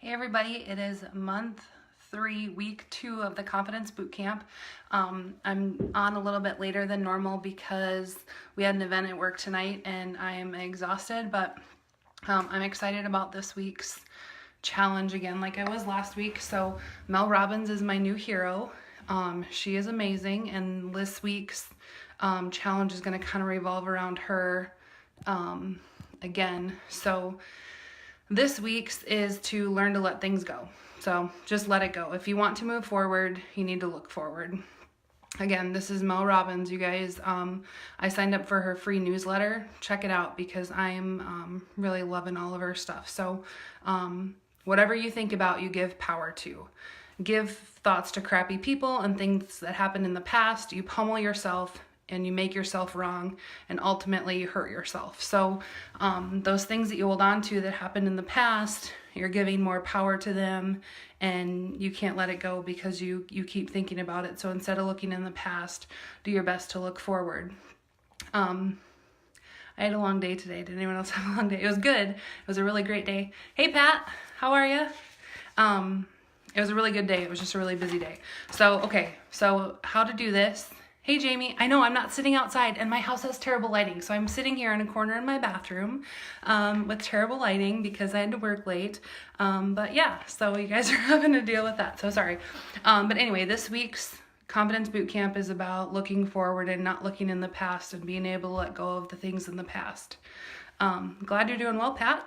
Hey everybody, it is month 3, week 2 of the Confidence Bootcamp. I'm on a little bit later than normal because we had an event at work tonight and I am exhausted, but I'm excited about this week's challenge again like I was last week. So Mel Robbins is my new hero. She is amazing, and this week's challenge is going to kind of revolve around her again. So this week's is to learn to let things go. So just let it go. If you want to move forward, you need to look forward. Again, this is Mel Robbins, you guys. I signed up for her free newsletter. Check it out because I'm really loving all of her stuff. So whatever you think about, you give power to. Give thoughts to crappy people and things that happened in the past. You pummel yourself and you make yourself wrong and ultimately you hurt yourself. So those things that you hold on to that happened in the past, you're giving more power to them and you can't let it go because you keep thinking about it. So instead of looking in the past, do your best to look forward. I had a long day today. Did anyone else have a long day? It was good. It was a really great day. Hey Pat, how are you? It was a really good day. It was just a really busy day. So, okay, so how to do this. Hey Jamie, I know I'm not sitting outside and my house has terrible lighting, so I'm sitting here in a corner in my bathroom with terrible lighting because I had to work late. But yeah, so you guys are having to deal with that, so sorry. But anyway, this week's Confidence Bootcamp is about looking forward and not looking in the past and being able to let go of the things in the past. Glad you're doing well, Pat.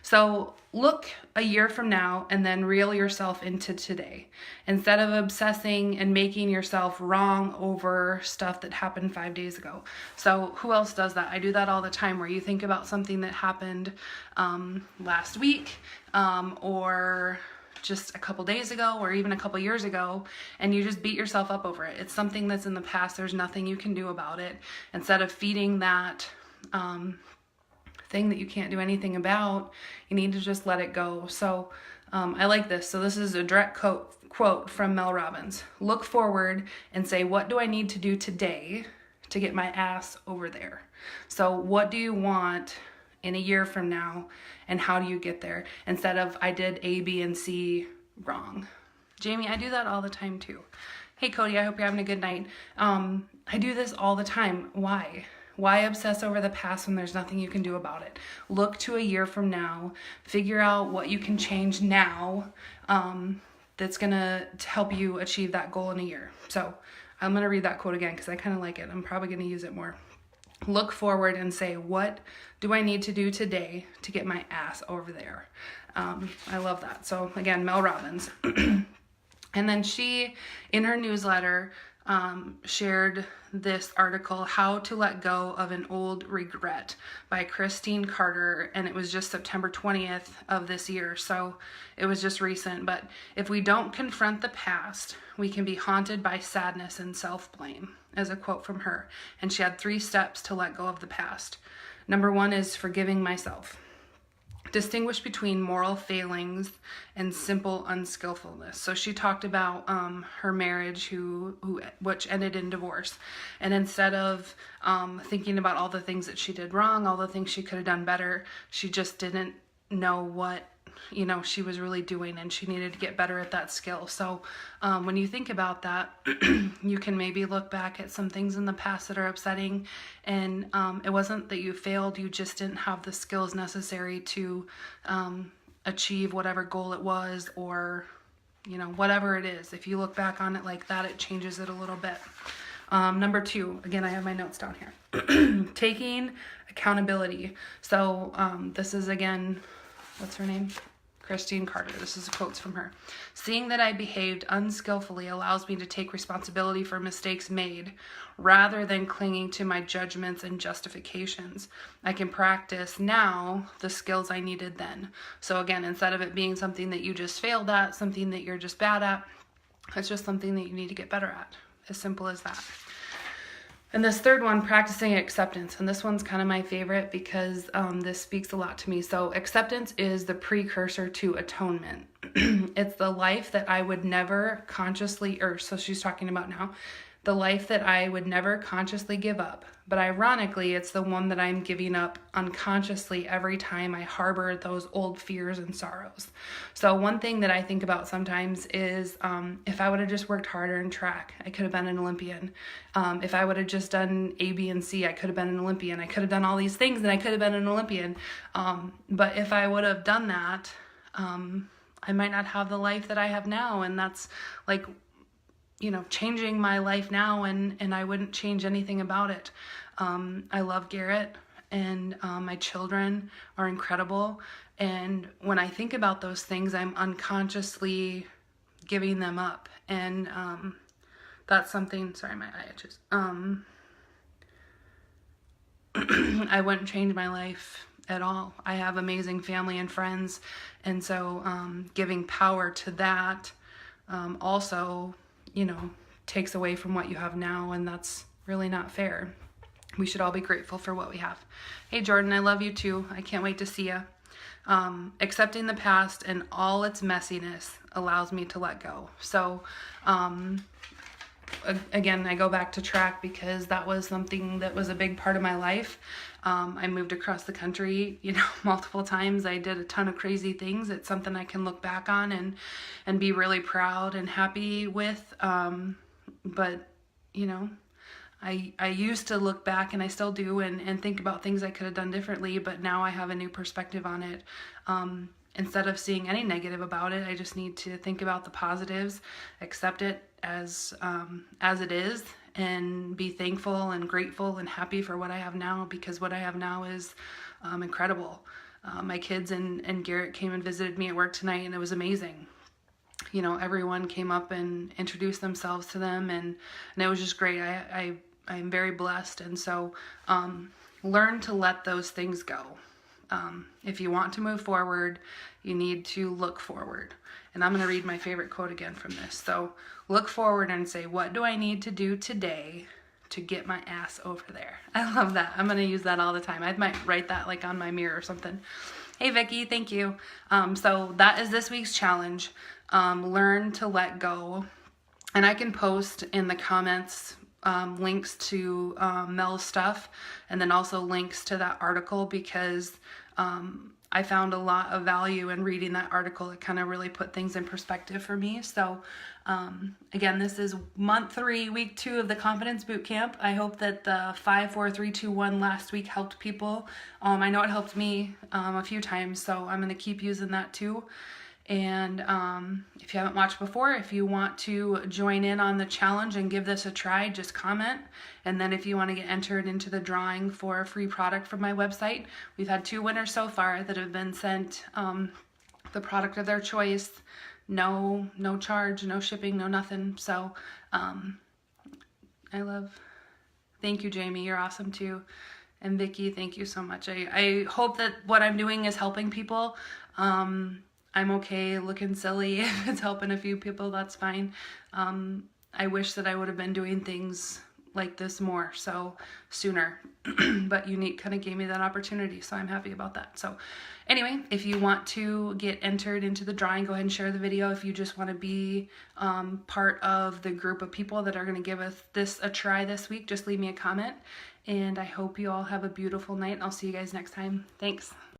So look a year from now and then reel yourself into today instead of obsessing and making yourself wrong over stuff that happened 5 days ago. So who else does that? I do that all the time, where you think about something that happened last week or just a couple days ago or even a couple years ago, and you just beat yourself up over it. It's something that's in the past. There's nothing you can do about it. Instead of feeding that thing that you can't do anything about, you need to just let it go. So I like this. So this is a direct quote from Mel Robbins. Look forward and say, what do I need to do today to get my ass over there? So what do you want in a year from now, and how do you get there? Instead of I did A, B, and C wrong. Jamie, I do that all the time too. Hey Cody, I hope you're having a good night. I do this all the time. Why? Why obsess over the past when there's nothing you can do about it? Look to a year from now. Figure out what you can change now that's going to help you achieve that goal in a year. So I'm going to read that quote again because I kind of like it. I'm probably going to use it more. Look forward and say, what do I need to do today to get my ass over there? I love that. So again, Mel Robbins. And then she, in her newsletter, shared this article, How to Let Go of an Old Regret by Christine Carter, and it was just September 20th of this year, so it was just recent. But if we don't confront the past, we can be haunted by sadness and self-blame, as a quote from her. And she had 3 steps to let go of the past. Number 1 is forgiving myself. Distinguish between moral failings and simple unskillfulness. So she talked about her marriage, which ended in divorce, and instead of thinking about all the things that she did wrong, all the things she could have done better, she just didn't know what she was really doing, and she needed to get better at that skill. So when you think about that, you can maybe look back at some things in the past that are upsetting, and it wasn't that you failed, you just didn't have the skills necessary to achieve whatever goal it was, or whatever it is. If you look back on it like that, it changes it a little bit. Number 2, again, I have my notes down here. Taking accountability. So this is, again, what's her name? Christine Carter. This is quotes from her. Seeing that I behaved unskillfully allows me to take responsibility for mistakes made rather than clinging to my judgments and justifications. I can practice now the skills I needed then. So again, instead of it being something that you just failed at, something that you're just bad at, it's just something that you need to get better at. As simple as that. And this 3rd one, practicing acceptance. And this one's kind of my favorite because this speaks a lot to me. So acceptance is the precursor to atonement. It's the life that I would never consciously, so she's talking about now, the life that I would never consciously give up But ironically, it's the one that I'm giving up unconsciously every time I harbor those old fears and sorrows. So one thing that I think about sometimes is if I would have just worked harder in track, I could have been an Olympian. If I would have just done A, B, and C, I could have been an Olympian. I could have done all these things and I could have been an Olympian. But if I would have done that, I might not have the life that I have now. And that's like, you know, changing my life now, and I wouldn't change anything about it. I love Garrett, and my children are incredible. And when I think about those things, I'm unconsciously giving them up. And that's something, sorry, my eye itches. I wouldn't change my life at all. I have amazing family and friends. And so giving power to that also, you know, takes away from what you have now, and that's really not fair. We should all be grateful for what we have. Hey Jordan, I love you too. I can't wait to see you. Accepting the past and all its messiness allows me to let go. So again, I go back to track because that was something that was a big part of my life. I moved across the country, you know, multiple times. I did a ton of crazy things. It's something I can look back on and be really proud and happy with. But, you know, I used to look back, and I still do, and think about things I could have done differently, but now I have a new perspective on it. Instead of seeing any negative about it, I just need to think about the positives, accept it as it is, and be thankful and grateful and happy for what I have now, because what I have now is incredible. My kids and Garrett came and visited me at work tonight, and it was amazing. You know, everyone came up and introduced themselves to them, and it was just great. I'm very blessed, and so learn to let those things go. If you want to move forward, you need to look forward. And I'm going to read my favorite quote again from this. So look forward and say, what do I need to do today to get my ass over there? I love that. I'm going to use that all the time. I might write that like on my mirror or something. Hey Vicki, thank you. So that is this week's challenge. Learn to let go. And I can post in the comments links to Mel's stuff, and then also links to that article, because I found a lot of value in reading that article. It kind of really put things in perspective for me. So again, this is month 3, week 2 of the Confidence Bootcamp. I hope that the 5, 4, 3, 2, 1 last week helped people. I know it helped me a few times, so I'm going to keep using that too. And if you haven't watched before, if you want to join in on the challenge and give this a try, just comment. And then if you want to get entered into the drawing for a free product from my website, we've had 2 winners so far that have been sent the product of their choice. No charge, no shipping, no nothing. So thank you, Jamie. You're awesome too. And Vicki, thank you so much. I hope that what I'm doing is helping people. I'm okay looking silly. If it's helping a few people, that's fine. I wish that I would have been doing things like this more, so sooner. But Unique kind of gave me that opportunity, so I'm happy about that. So anyway, if you want to get entered into the drawing, go ahead and share the video. If you just want to be part of the group of people that are going to give this a try this week, just leave me a comment. And I hope you all have a beautiful night. I'll see you guys next time. Thanks.